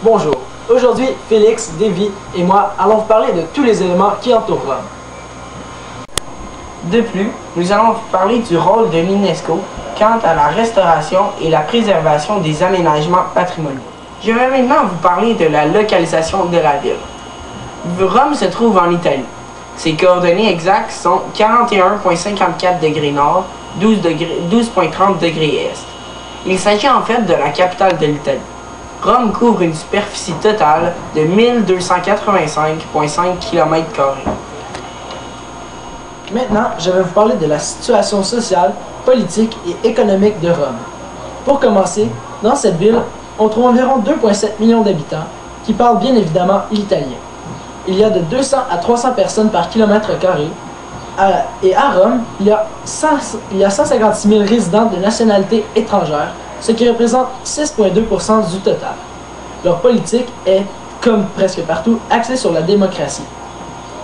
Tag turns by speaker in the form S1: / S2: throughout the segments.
S1: Bonjour, aujourd'hui Félix, Davy et moi allons vous parler de tous les éléments qui entourent Rome.
S2: De plus, nous allons vous parler du rôle de l'UNESCO quant à la restauration et la préservation des aménagements patrimoniaux. Je vais maintenant vous parler de la localisation de la ville. Rome se trouve en Italie. Ses coordonnées exactes sont 41,54 degrés nord, 12,30 degrés est. Il s'agit en fait de la capitale de l'Italie. Rome couvre une superficie totale de 1285,5 km².
S1: Maintenant, je vais vous parler de la situation sociale, politique et économique de Rome. Pour commencer, dans cette ville, on trouve environ 2,7 millions d'habitants qui parlent bien évidemment l'italien. Il y a de 200 à 300 personnes par kilomètre carré. Et à Rome, il y a 156 000 résidents de nationalité étrangère, ce qui représente 6,2% du total. Leur politique est, comme presque partout, axée sur la démocratie.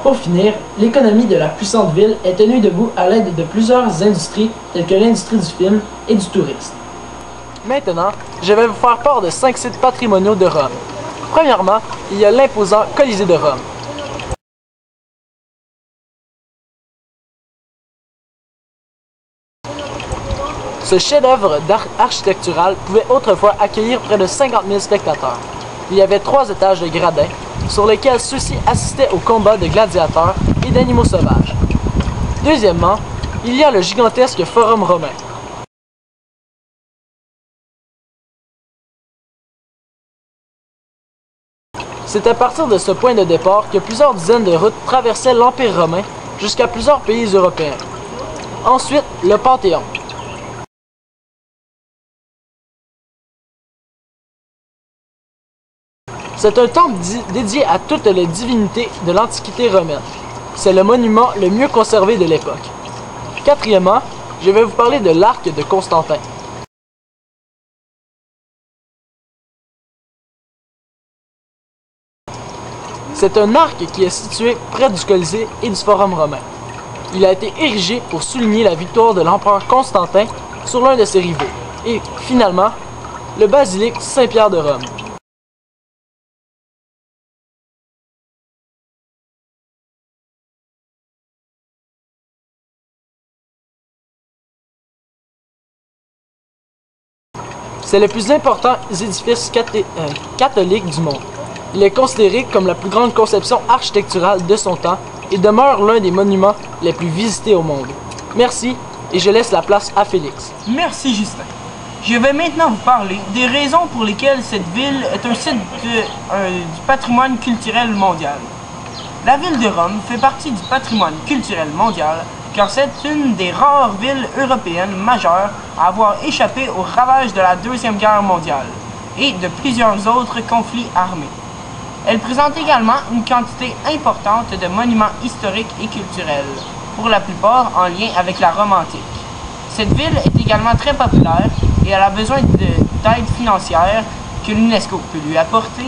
S1: Pour finir, l'économie de la puissante ville est tenue debout à l'aide de plusieurs industries telles que l'industrie du film et du tourisme. Maintenant, je vais vous faire part de 5 sites patrimoniaux de Rome. Premièrement, il y a l'imposant Colisée de Rome. Ce chef-d'œuvre d'art architectural pouvait autrefois accueillir près de 50 000 spectateurs. Il y avait 3 étages de gradins, sur lesquels ceux-ci assistaient aux combats de gladiateurs et d'animaux sauvages. Deuxièmement, il y a le gigantesque Forum romain. C'est à partir de ce point de départ que plusieurs dizaines de routes traversaient l'Empire romain jusqu'à plusieurs pays européens. Ensuite, le Panthéon. C'est un temple dédié à toutes les divinités de l'Antiquité romaine. C'est le monument le mieux conservé de l'époque. Quatrièmement, je vais vous parler de l'arc de Constantin. C'est un arc qui est situé près du Colisée et du Forum romain. Il a été érigé pour souligner la victoire de l'empereur Constantin sur l'un de ses rivaux. Et finalement, le basilique Saint-Pierre de Rome. C'est le plus important édifice catholique du monde. Il est considéré comme la plus grande conception architecturale de son temps et demeure l'un des monuments les plus visités au monde. Merci et je laisse la place à Félix.
S2: Merci Justin. Je vais maintenant vous parler des raisons pour lesquelles cette ville est un site du patrimoine culturel mondial. La ville de Rome fait partie du patrimoine culturel mondial car c'est une des rares villes européennes majeures à avoir échappé aux ravages de la Deuxième Guerre mondiale et de plusieurs autres conflits armés. Elle présente également une quantité importante de monuments historiques et culturels, pour la plupart en lien avec la Rome antique. Cette ville est également très populaire et elle a besoin d'aide financière que l'UNESCO peut lui apporter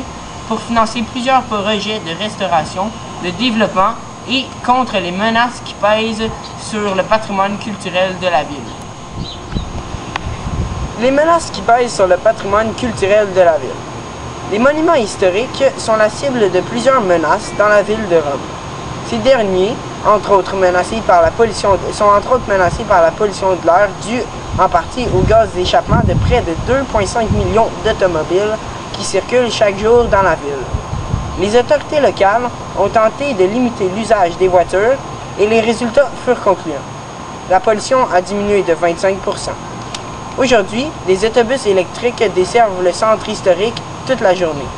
S2: pour financer plusieurs projets de restauration, de développement et contre les menaces qui pèsent sur le patrimoine culturel de la ville. Les menaces qui pèsent sur le patrimoine culturel de la ville. Les monuments historiques sont la cible de plusieurs menaces dans la ville de Rome. Ces derniers, sont entre autres menacés par la pollution de l'air due en partie au gaz d'échappement de près de 2,5 millions d'automobiles qui circulent chaque jour dans la ville. Les autorités locales ont tenté de limiter l'usage des voitures et les résultats furent concluants. La pollution a diminué de 25%. Aujourd'hui, des autobus électriques desservent le centre historique toute la journée.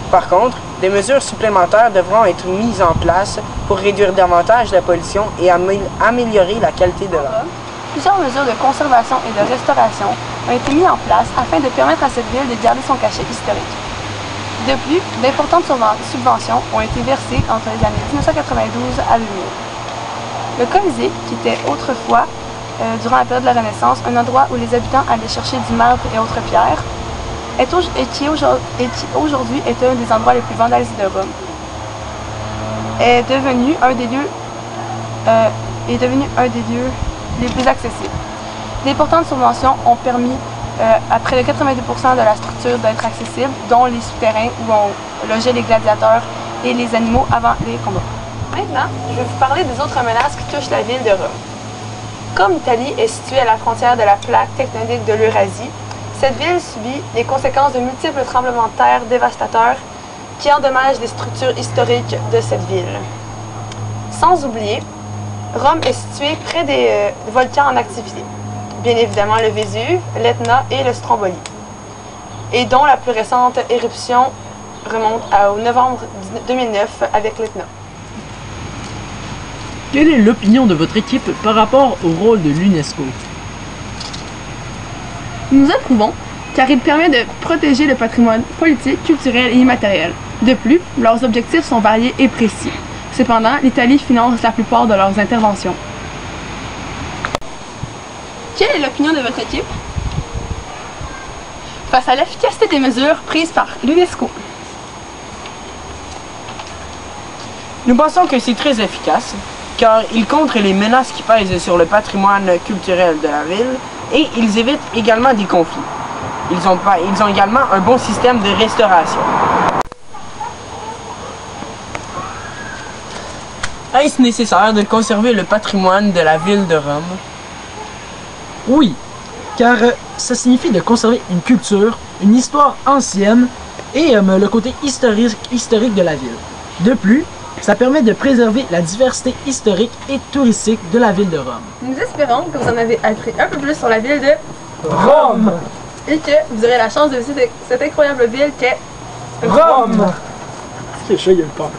S2: Par contre, des mesures supplémentaires devront être mises en place pour réduire davantage la pollution et améliorer la qualité de l'air.
S3: Plusieurs mesures de conservation et de restauration ont été mises en place afin de permettre à cette ville de garder son cachet historique. De plus, d'importantes subventions ont été versées entre les années 1992 à 2000. Le Colisée, qui était autrefois, durant la période de la Renaissance, un endroit où les habitants allaient chercher du marbre et autres pierres, qui aujourd'hui est un des endroits les plus vandalisés de Rome, est devenu un des lieux les plus accessibles. D'importantes subventions ont permis à près de 90% de la structure d'être accessible, dont les souterrains où on logeait les gladiateurs et les animaux avant les combats. Maintenant, je vais vous parler des autres menaces qui touchent la ville de Rome. Comme l'Italie est située à la frontière de la plaque tectonique de l'Eurasie, cette ville subit les conséquences de multiples tremblements de terre dévastateurs qui endommagent les structures historiques de cette ville. Sans oublier, Rome est située près des volcans en activité. Bien évidemment le Vésuve, l'Etna et le Stromboli, et dont la plus récente éruption remonte au novembre 2009 avec l'Etna.
S1: Quelle est l'opinion de votre équipe par rapport au rôle de l'UNESCO?
S3: Nous approuvons car il permet de protéger le patrimoine politique, culturel et immatériel. De plus, leurs objectifs sont variés et précis. Cependant, l'Italie finance la plupart de leurs interventions. Quelle est l'opinion de votre équipe face à l'efficacité des mesures prises par l'UNESCO?
S2: Nous pensons que c'est très efficace, car ils contrent les menaces qui pèsent sur le patrimoine culturel de la ville et ils évitent également des conflits. Ils ont également un bon système de restauration. Est-ce nécessaire de conserver le patrimoine de la ville de Rome?
S1: Oui, car ça signifie de conserver une culture, une histoire ancienne et le côté historique de la ville. De plus, ça permet de préserver la diversité historique et touristique de la ville de Rome.
S3: Nous espérons que vous en avez appris un peu plus sur la ville de
S1: Rome!
S3: et que vous aurez la chance de visiter cette incroyable ville qu'est
S1: Rome! Est-ce que le chat, il a peur?